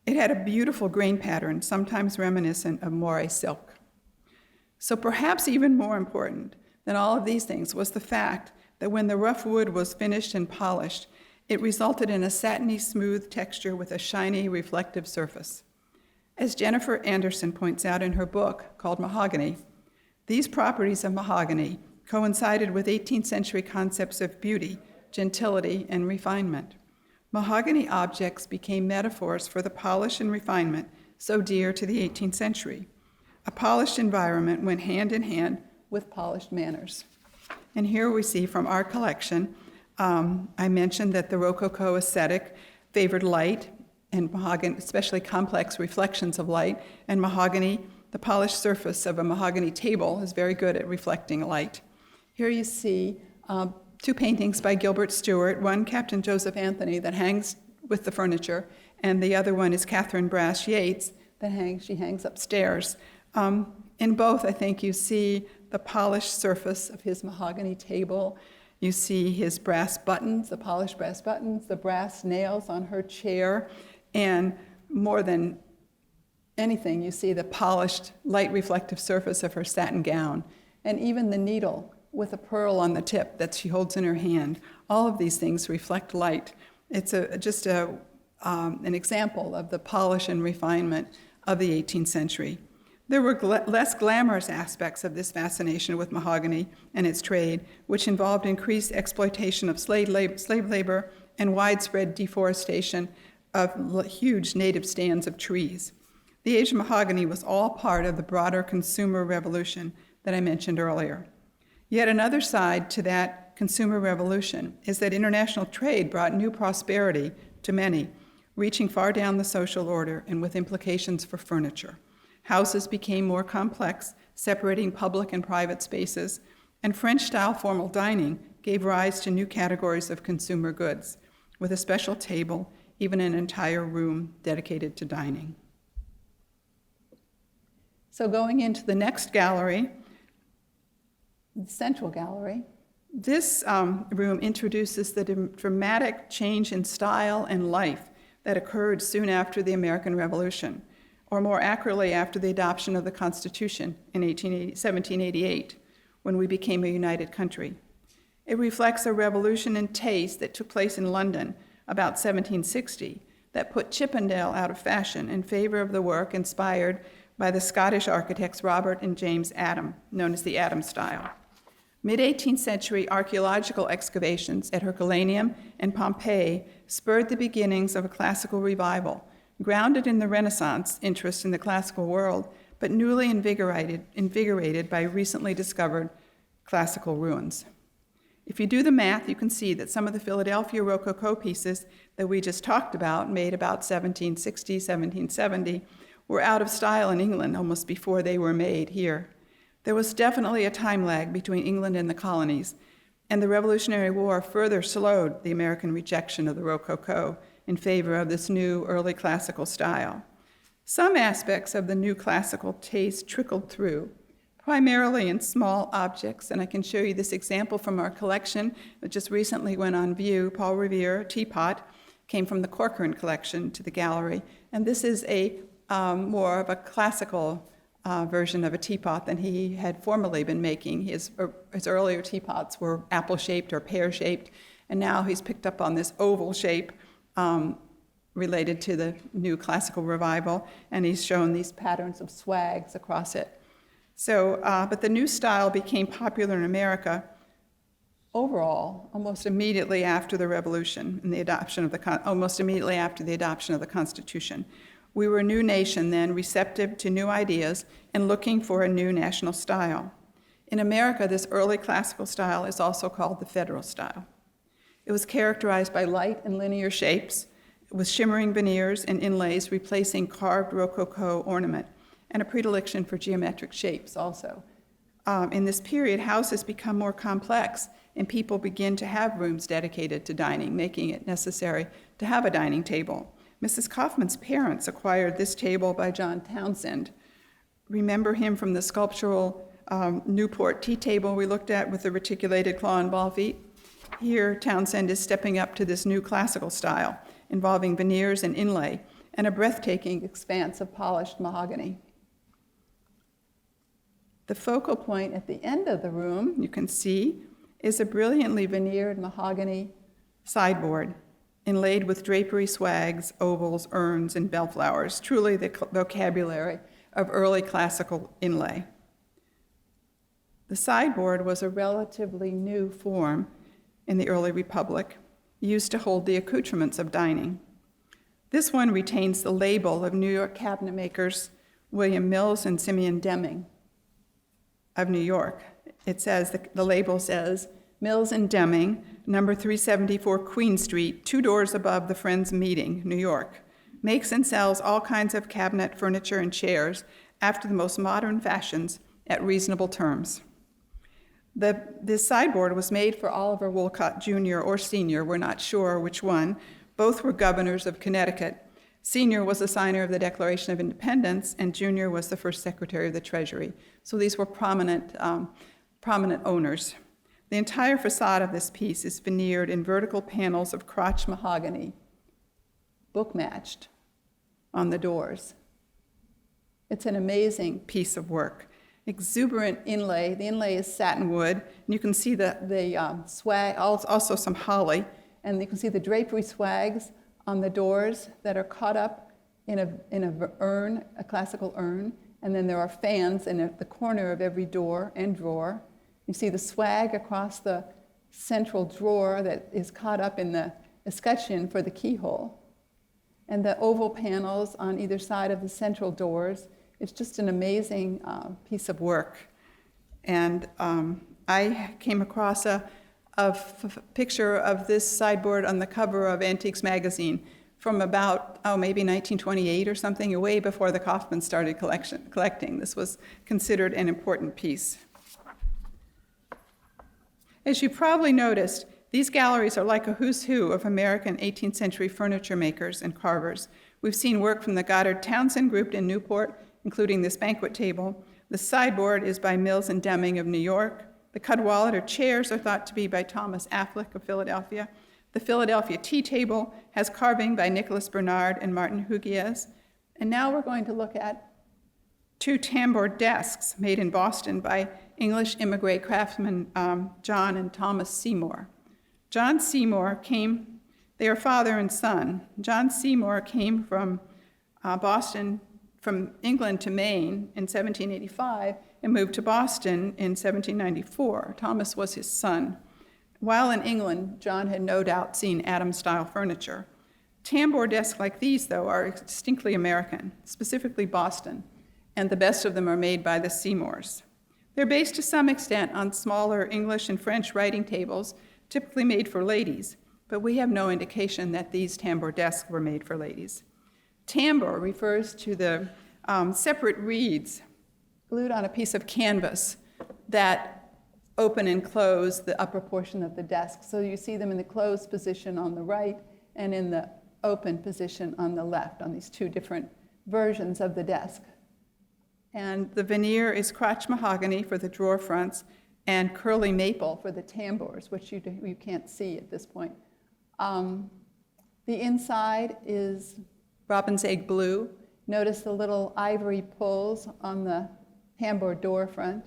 It had a beautiful grain pattern, sometimes reminiscent of moire silk. So perhaps even more important than all of these things was the fact that when the rough wood was finished and polished, it resulted in a satiny, smooth texture with a shiny, reflective surface. As Jennifer Anderson points out in her book called Mahogany, these properties of mahogany coincided with 18th century concepts of beauty, gentility, and refinement. Mahogany objects became metaphors for the polish and refinement so dear to the 18th century. A polished environment went hand in hand with polished manners. And here we see from our collection, I mentioned that the Rococo aesthetic favored light and mahogany, especially complex reflections of light, and mahogany, the polished surface of a mahogany table is very good at reflecting light. Here you see two paintings by Gilbert Stuart, one Captain Joseph Anthony that hangs with the furniture, and the other one is Catherine Brass Yates that hangs upstairs. In both, I think you see the polished surface of his mahogany table. You see his brass buttons, the polished brass buttons, the brass nails on her chair, and more than anything, you see the polished, light reflective surface of her satin gown, and even the needle with a pearl on the tip that she holds in her hand. All of these things reflect light. It's just an example of the polish and refinement of the 18th century. There were less glamorous aspects of this fascination with mahogany and its trade, which involved increased exploitation of slave labor and widespread deforestation of huge native stands of trees. The age of mahogany was all part of the broader consumer revolution that I mentioned earlier. Yet another side to that consumer revolution is that international trade brought new prosperity to many, reaching far down the social order and with implications for furniture. Houses became more complex, separating public and private spaces, and French-style formal dining gave rise to new categories of consumer goods, with a special table, even an entire room dedicated to dining. So going into the next gallery, the Central Gallery, this room introduces the dramatic change in style and life that occurred soon after the American Revolution, or more accurately after the adoption of the Constitution in 1788, when we became a united country. It reflects a revolution in taste that took place in London about 1760 that put Chippendale out of fashion in favor of the work inspired by the Scottish architects Robert and James Adam, known as the Adam style. Mid-18th century archaeological excavations at Herculaneum and Pompeii spurred the beginnings of a classical revival, grounded in the Renaissance interest in the classical world, but newly invigorated by recently discovered classical ruins. If you do the math, you can see that some of the Philadelphia Rococo pieces that we just talked about, made about 1760, 1770, were out of style in England almost before they were made here. There was definitely a time lag between England and the colonies, and the Revolutionary War further slowed the American rejection of the Rococo in favor of this new early classical style. Some aspects of the new classical taste trickled through, primarily in small objects, and I can show you this example from our collection that just recently went on view. Paul Revere teapot came from the Corcoran collection to the gallery, and this is a more of a classical version of a teapot than he had formerly been making. His earlier teapots were apple-shaped or pear-shaped, and now he's picked up on this oval shape related to the new classical revival, and he's shown these patterns of swags across it. So, but the new style became popular in America overall almost immediately after the Revolution and the adoption of almost immediately after the adoption of the Constitution. We were a new nation then, receptive to new ideas and looking for a new national style. In America, this early classical style is also called the Federal style. It was characterized by light and linear shapes, with shimmering veneers and inlays replacing carved Rococo ornament, and a predilection for geometric shapes also. In this period, houses become more complex, and people begin to have rooms dedicated to dining, making it necessary to have a dining table. Mrs. Kaufman's parents acquired this table by John Townsend. Remember him from the sculptural Newport tea table we looked at with the reticulated claw and ball feet? Here, Townsend is stepping up to this new classical style, involving veneers and inlay, and a breathtaking expanse of polished mahogany. The focal point at the end of the room, you can see, is a brilliantly veneered mahogany sideboard, inlaid with drapery swags, ovals, urns, and bellflowers, truly the vocabulary of early classical inlay. The sideboard was a relatively new form in the early Republic, used to hold the accoutrements of dining. This one retains the label of New York cabinet makers William Mills and Simeon Deming of New York. It says, the label says, Mills and Deming, number 374 Queen Street, 2 doors above the Friends Meeting, New York. Makes and sells all kinds of cabinet furniture and chairs after the most modern fashions at reasonable terms. This sideboard was made for Oliver Wolcott Jr. or Sr., we're not sure which one. Both were governors of Connecticut. Sr. was the signer of the Declaration of Independence, and Jr. was the first Secretary of the Treasury. So these were prominent owners. The entire facade of this piece is veneered in vertical panels of crotch mahogany, book-matched on the doors. It's an amazing piece of work. Exuberant inlay. The inlay is satin wood, and you can see the swag, also some holly, and you can see the drapery swags on the doors that are caught up in a urn, a classical urn, and then there are fans in the corner of every door and drawer. You see the swag across the central drawer that is caught up in the escutcheon for the keyhole, and the oval panels on either side of the central doors. It's just an amazing piece of work. And I came across a picture of this sideboard on the cover of Antiques Magazine from about, maybe 1928 or something, way before the Kaufman started collecting. This was considered an important piece. As you probably noticed, these galleries are like a who's who of American 18th century furniture makers and carvers. We've seen work from the Goddard Townsend Group in Newport, including this banquet table. The sideboard is by Mills and Deming of New York. The Cadwallader chairs are thought to be by Thomas Affleck of Philadelphia. The Philadelphia tea table has carving by Nicholas Bernard and Martin Hugues. And now we're going to look at 2 tambour desks made in Boston by English immigrant craftsmen John and Thomas Seymour. John Seymour they are father and son. John Seymour came from Boston, from England to Maine in 1785 and moved to Boston in 1794. Thomas was his son. While in England, John had no doubt seen Adams-style furniture. Tambour desks like these, though, are distinctly American, specifically Boston, and the best of them are made by the Seymours. They're based to some extent on smaller English and French writing tables, typically made for ladies, but we have no indication that these tambour desks were made for ladies. Tambour refers to the separate reeds glued on a piece of canvas that open and close the upper portion of the desk. So you see them in the closed position on the right and in the open position on the left on these 2 different versions of the desk. And the veneer is crotch mahogany for the drawer fronts and curly maple for the tambours, which you can't see at this point. The inside is robin's egg blue. Notice the little ivory pulls on the tambour door front.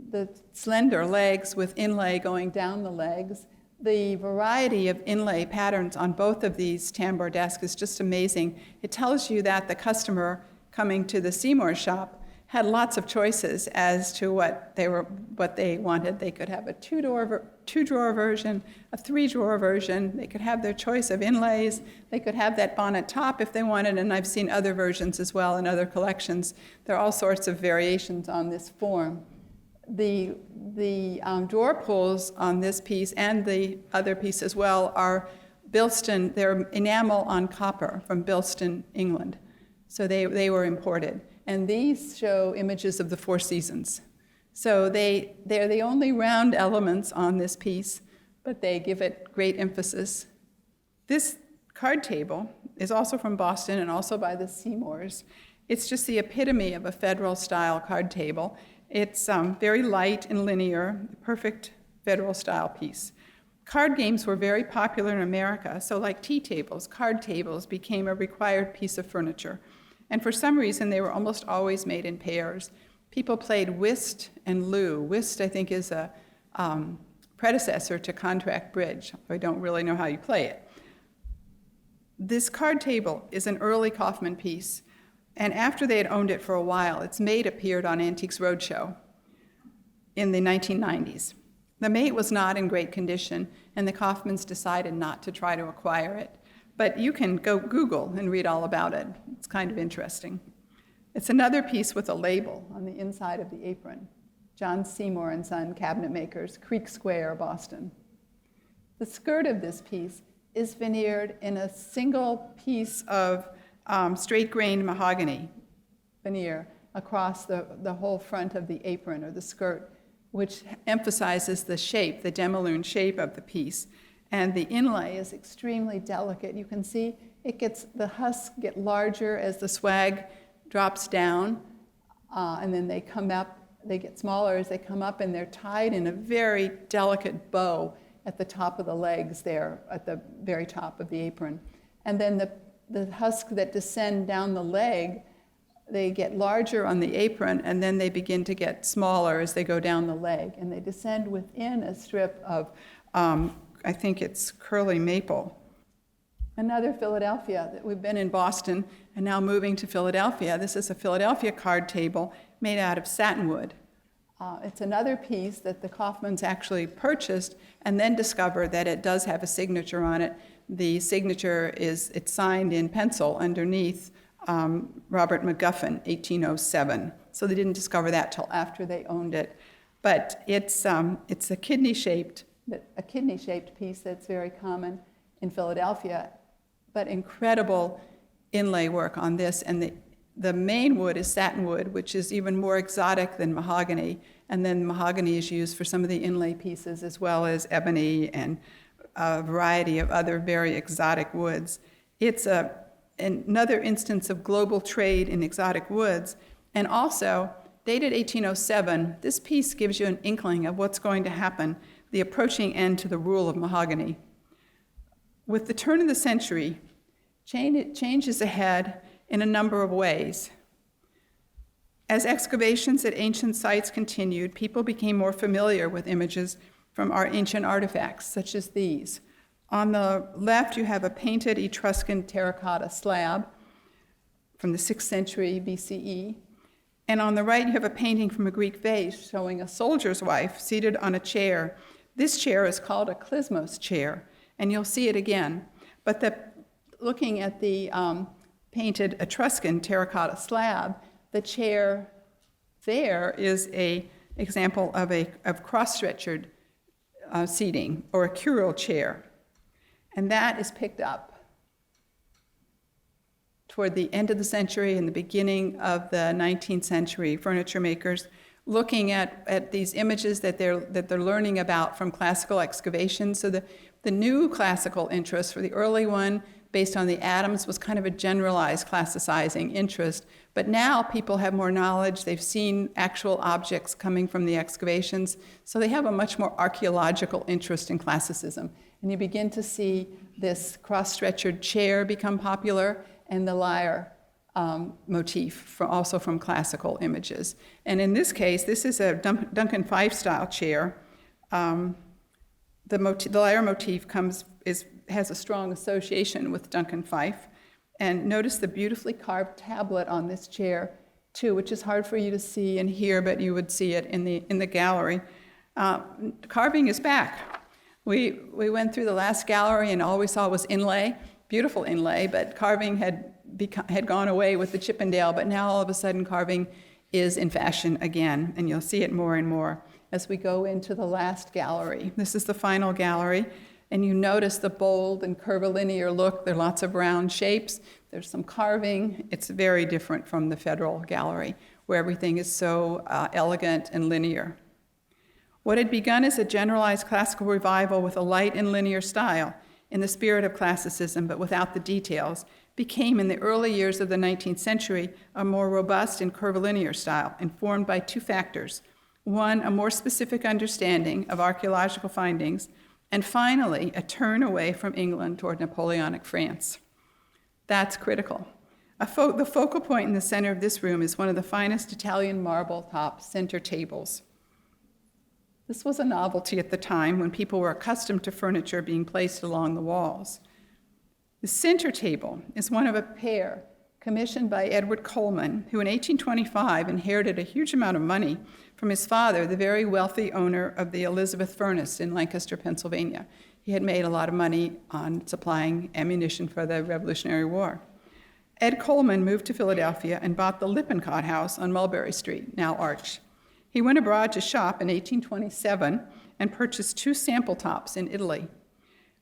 The slender legs with inlay going down the legs. The variety of inlay patterns on both of these tambour desks is just amazing. It tells you that the customer coming to the Seymour shop had lots of choices as to what they wanted. They could have a two-drawer version, a three-drawer version. They could have their choice of inlays. They could have that bonnet top if they wanted, and I've seen other versions as well in other collections. There are all sorts of variations on this form. The drawer pulls on this piece and the other piece as well are Bilston. They're enamel on copper from Bilston, England. So they were imported. And these show images of the Four Seasons. So they're the only round elements on this piece, but they give it great emphasis. This card table is also from Boston and also by the Seymours. It's just the epitome of a Federal-style card table. It's very light and linear, perfect Federal-style piece. Card games were very popular in America, so like tea tables, card tables became a required piece of furniture. And for some reason, they were almost always made in pairs. People played whist and loo. Whist, I think, is a predecessor to contract bridge. I don't really know how you play it. This card table is an early Kaufman piece, and after they had owned it for a while, its mate appeared on Antiques Roadshow in the 1990s. The mate was not in great condition, and the Kaufmans decided not to try to acquire it. But you can go Google and read all about it. It's kind of interesting. It's another piece with a label on the inside of the apron. John Seymour and Son Cabinet Makers, Creek Square, Boston. The skirt of this piece is veneered in a single piece of straight-grained mahogany veneer across the whole front of the apron or the skirt, which emphasizes the shape, the demi-lune shape of the piece. And the inlay is extremely delicate. You can see the husks get larger as the swag drops down, and then they come up, they get smaller as they come up, and they're tied in a very delicate bow at the top of the legs there, at the very top of the apron. And then the husks that descend down the leg, they get larger on the apron, and then they begin to get smaller as they go down the leg. And they descend within a strip of I think it's curly maple. Another Philadelphia, that we've been in Boston and now moving to Philadelphia. This is a Philadelphia card table made out of satinwood. It's another piece that the Kaufmans actually purchased and then discovered that it does have a signature on it. The signature it's signed in pencil underneath Robert McGuffin, 1807. So they didn't discover that till after they owned it. But it's a kidney-shaped piece that's very common in Philadelphia, but incredible inlay work on this. And the main wood is satinwood, which is even more exotic than mahogany. And then mahogany is used for some of the inlay pieces, as well as ebony and a variety of other very exotic woods. It's another instance of global trade in exotic woods. And also, dated 1807, this piece gives you an inkling of what's going to happen, the approaching end to the rule of mahogany. With the turn of the century, change is ahead in a number of ways. As excavations at ancient sites continued, people became more familiar with images from our ancient artifacts, such as these. On the left, you have a painted Etruscan terracotta slab from the 6th century BCE. And on the right, you have a painting from a Greek vase showing a soldier's wife seated on a chair. This chair is called a klysmos chair, and you'll see it again. But looking at the painted Etruscan terracotta slab, the chair there is an example of cross-stretchered seating, or a curule chair. And that is picked up toward the end of the century and the beginning of the 19th century. Furniture makers looking at these images that they're learning about from classical excavations. So the new classical interest for the early one, based on the atoms, was kind of a generalized classicizing interest. But now people have more knowledge. They've seen actual objects coming from the excavations. So they have a much more archaeological interest in classicism. And you begin to see this cross-stretchered chair become popular, and the lyre motif, also from classical images. And in this case, this is a Duncan Phyfe style chair. The lyre motif has a strong association with Duncan Phyfe. And notice the beautifully carved tablet on this chair too, which is hard for you to see and hear, but you would see it in the gallery. Carving is back. We went through the last gallery and all we saw was inlay, beautiful inlay, but carving had gone away with the Chippendale, but now all of a sudden carving is in fashion again, and you'll see it more and more as we go into the last gallery. This is the final gallery, and you notice the bold and curvilinear look. There are lots of round shapes. There's some carving. It's very different from the Federal Gallery, where everything is so elegant and linear. What had begun as a generalized classical revival with a light and linear style, in the spirit of classicism but without the details, became in the early years of the 19th century a more robust and curvilinear style, informed by two factors. One, a more specific understanding of archaeological findings, and finally, a turn away from England toward Napoleonic France. That's critical. The focal point in the center of this room is one of the finest Italian marble top center tables. This was a novelty at the time when people were accustomed to furniture being placed along the walls. The center table is one of a pair commissioned by Edward Coleman, who in 1825 inherited a huge amount of money from his father, the very wealthy owner of the Elizabeth Furnace in Lancaster, Pennsylvania. He had made a lot of money on supplying ammunition for the Revolutionary War. Ed Coleman moved to Philadelphia and bought the Lippincott House on Mulberry Street, now Arch. He went abroad to shop in 1827 and purchased 2 sample tops in Italy.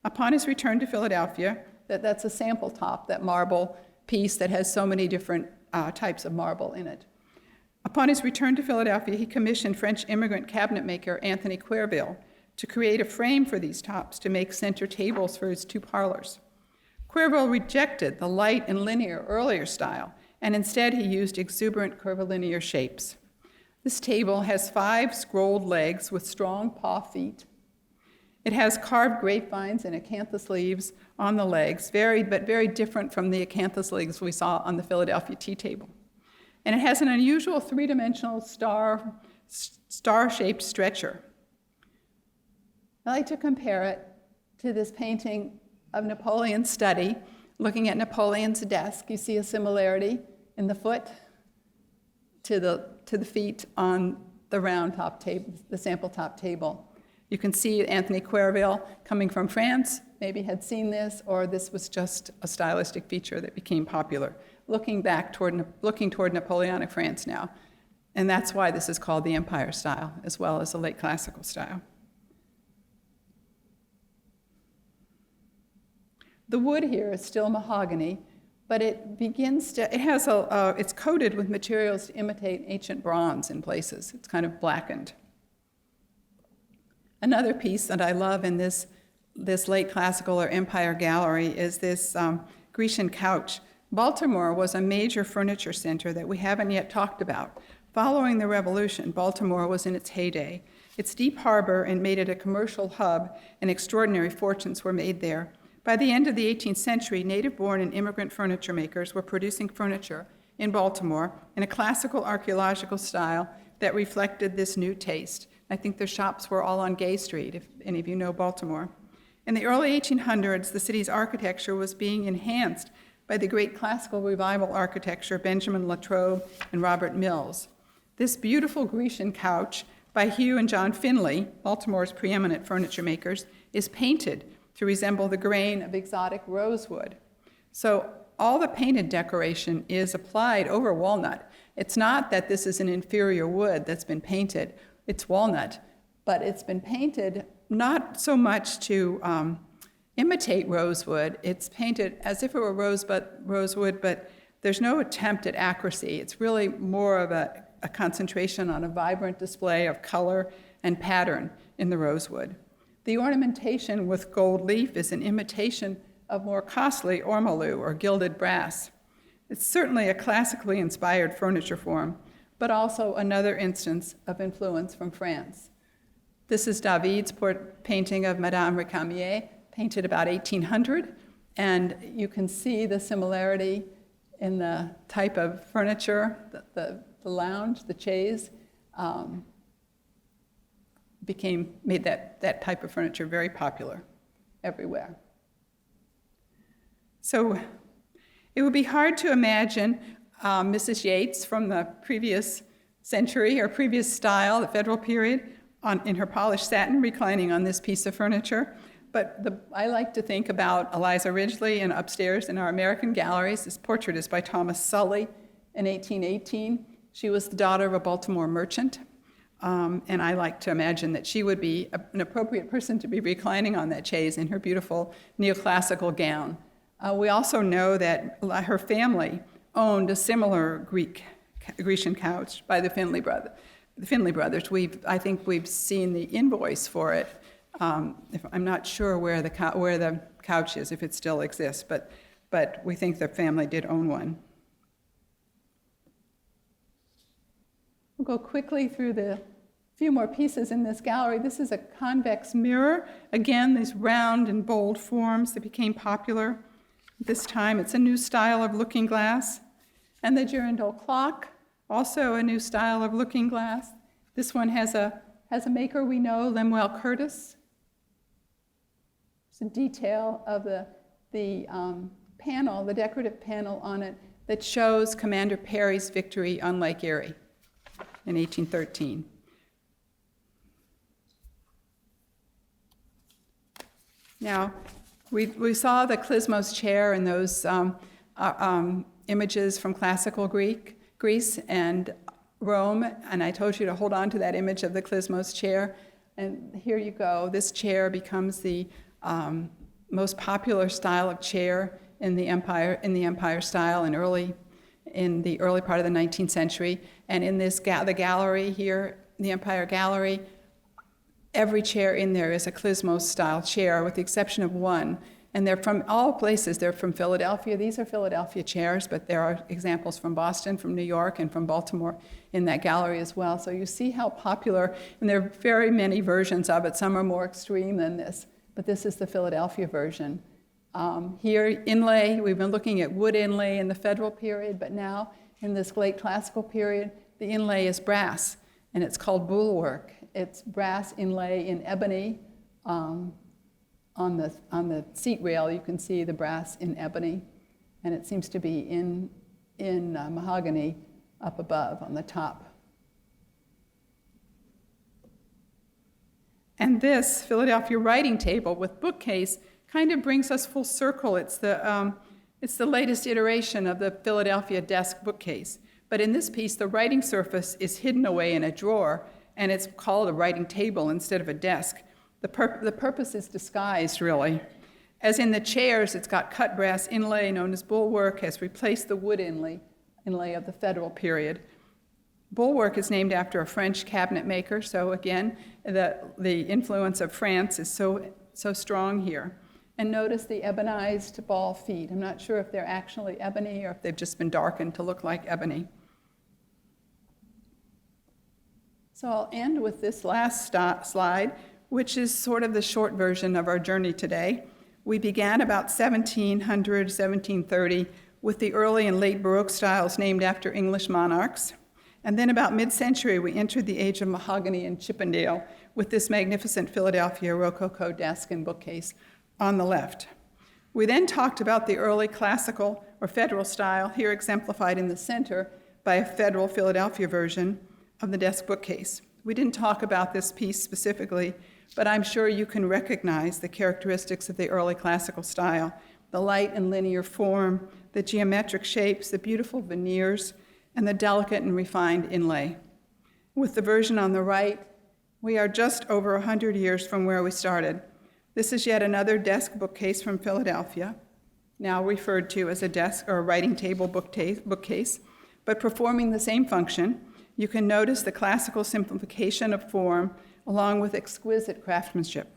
Upon his return to Philadelphia, that's a sample top, that marble piece that has so many different types of marble in it. Upon his return to Philadelphia, he commissioned French immigrant cabinet maker Anthony Querville to create a frame for these tops to make center tables for his 2 parlors. Querville rejected the light and linear earlier style, and instead he used exuberant curvilinear shapes. This table has 5 scrolled legs with strong paw feet. It has carved grapevines and acanthus leaves on the legs, but very different from the acanthus leaves we saw on the Philadelphia tea table. And it has an unusual 3-dimensional star-shaped stretcher. I like to compare it to this painting of Napoleon's study. Looking at Napoleon's desk, you see a similarity in the foot to the feet on the round top table, the sample top table. You can see Anthony Querville, coming from France, maybe had seen this, or this was just a stylistic feature that became popular, looking toward Napoleonic France now. And that's why this is called the Empire style, as well as the late classical style. The wood here is still mahogany, but it's coated with materials to imitate ancient bronze in places. It's kind of blackened. Another piece that I love in this late classical or Empire gallery is this Grecian couch. Baltimore was a major furniture center that we haven't yet talked about. Following the Revolution, Baltimore was in its heyday. Its deep harbor and made it a commercial hub, and extraordinary fortunes were made there. By the end of the 18th century, native-born and immigrant furniture makers were producing furniture in Baltimore in a classical archaeological style that reflected this new taste. I think their shops were all on Gay Street, if any of you know Baltimore. In the early 1800s, the city's architecture was being enhanced by the great classical revival architecture, Benjamin Latrobe and Robert Mills. This beautiful Grecian couch by Hugh and John Finley, Baltimore's preeminent furniture makers, is painted to resemble the grain of exotic rosewood. So all the painted decoration is applied over walnut. It's not that this is an inferior wood that's been painted. It's walnut, but it's been painted not so much to imitate rosewood. It's painted as if it were rosewood, but there's no attempt at accuracy. It's really more of a concentration on a vibrant display of color and pattern in the rosewood. The ornamentation with gold leaf is an imitation of more costly ormolu or gilded brass. It's certainly a classically inspired furniture form, but also another instance of influence from France. This is David's painting of Madame Récamier, painted about 1800, and you can see the similarity in the type of furniture, the lounge, the chaise, made that type of furniture very popular everywhere. So it would be hard to imagine Mrs. Yates from the previous century or previous style, the federal period, in her polished satin reclining on this piece of furniture. But I like to think about Eliza Ridgely, and upstairs in our American galleries, this portrait is by Thomas Sully in 1818. She was the daughter of a Baltimore merchant, and I like to imagine that she would be an appropriate person to be reclining on that chaise in her beautiful neoclassical gown. We also know that her family owned a similar Grecian couch by the Finley brothers. I think we've seen the invoice for it. I'm not sure where the couch is, if it still exists, but we think the family did own one. We'll go quickly through the few more pieces in this gallery. This is a convex mirror. Again, these round and bold forms that became popular. This time it's a new style of looking glass. And the Girandole clock, also a new style of looking glass. This one has a maker we know, Lemuel Curtis. It's a detail of the panel, the decorative panel on it, that shows Commander Perry's victory on Lake Erie in 1813. Now, we saw the Klizmos chair in those images from classical Greece and Rome, and I told you to hold on to that image of the Klizmos chair. And here you go. This chair becomes the most popular style of chair in the Empire style in the early part of the 19th century. And in this the gallery here, the Empire Gallery, every chair in there is a Klizmos style chair, with the exception of one. And they're from all places. They're from Philadelphia. These are Philadelphia chairs, but there are examples from Boston, from New York, and from Baltimore in that gallery as well. So you see how popular, and there are very many versions of it. Some are more extreme than this, but this is the Philadelphia version. Here, inlay, we've been looking at wood inlay in the federal period, but now in this late classical period, the inlay is brass, and it's called bulwark. It's brass inlay in ebony. On the seat rail, you can see the brass in ebony, and it seems to be in mahogany up above on the top. And this Philadelphia writing table with bookcase kind of brings us full circle. It's the latest iteration of the Philadelphia desk bookcase. But in this piece, the writing surface is hidden away in a drawer, and it's called a writing table instead of a desk. The purpose is disguised, really. As in the chairs, it's got cut brass inlay known as bulwark, has replaced the wood inlay of the federal period. Bulwark is named after a French cabinet maker, so again, the influence of France is so strong here. And notice the ebonized ball feet. I'm not sure if they're actually ebony or if they've just been darkened to look like ebony. So I'll end with this last slide, which is sort of the short version of our journey today. We began about 1700, 1730 with the early and late Baroque styles named after English monarchs. And then about mid-century, we entered the age of mahogany and Chippendale with this magnificent Philadelphia Rococo desk and bookcase on the left. We then talked about the early classical or federal style, here exemplified in the center by a federal Philadelphia version of the desk bookcase. We didn't talk about this piece specifically, but I'm sure you can recognize the characteristics of the early classical style: the light and linear form, the geometric shapes, the beautiful veneers, and the delicate and refined inlay. With the version on the right, we are just over 100 years from where we started. This is yet another desk bookcase from Philadelphia, now referred to as a desk or a writing table bookcase, but performing the same function. You can notice the classical simplification of form along with exquisite craftsmanship.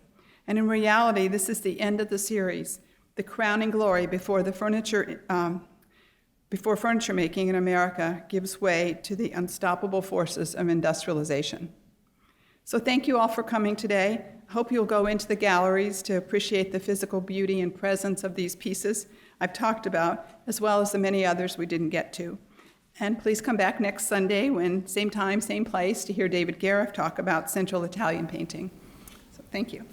And in reality, this is the end of the series, the crowning glory before furniture making in America gives way to the unstoppable forces of industrialization. So thank you all for coming today. I hope you'll go into the galleries to appreciate the physical beauty and presence of these pieces I've talked about, as well as the many others we didn't get to. And please come back next Sunday when, same time, same place, to hear David Gariff talk about Central Italian painting. So thank you.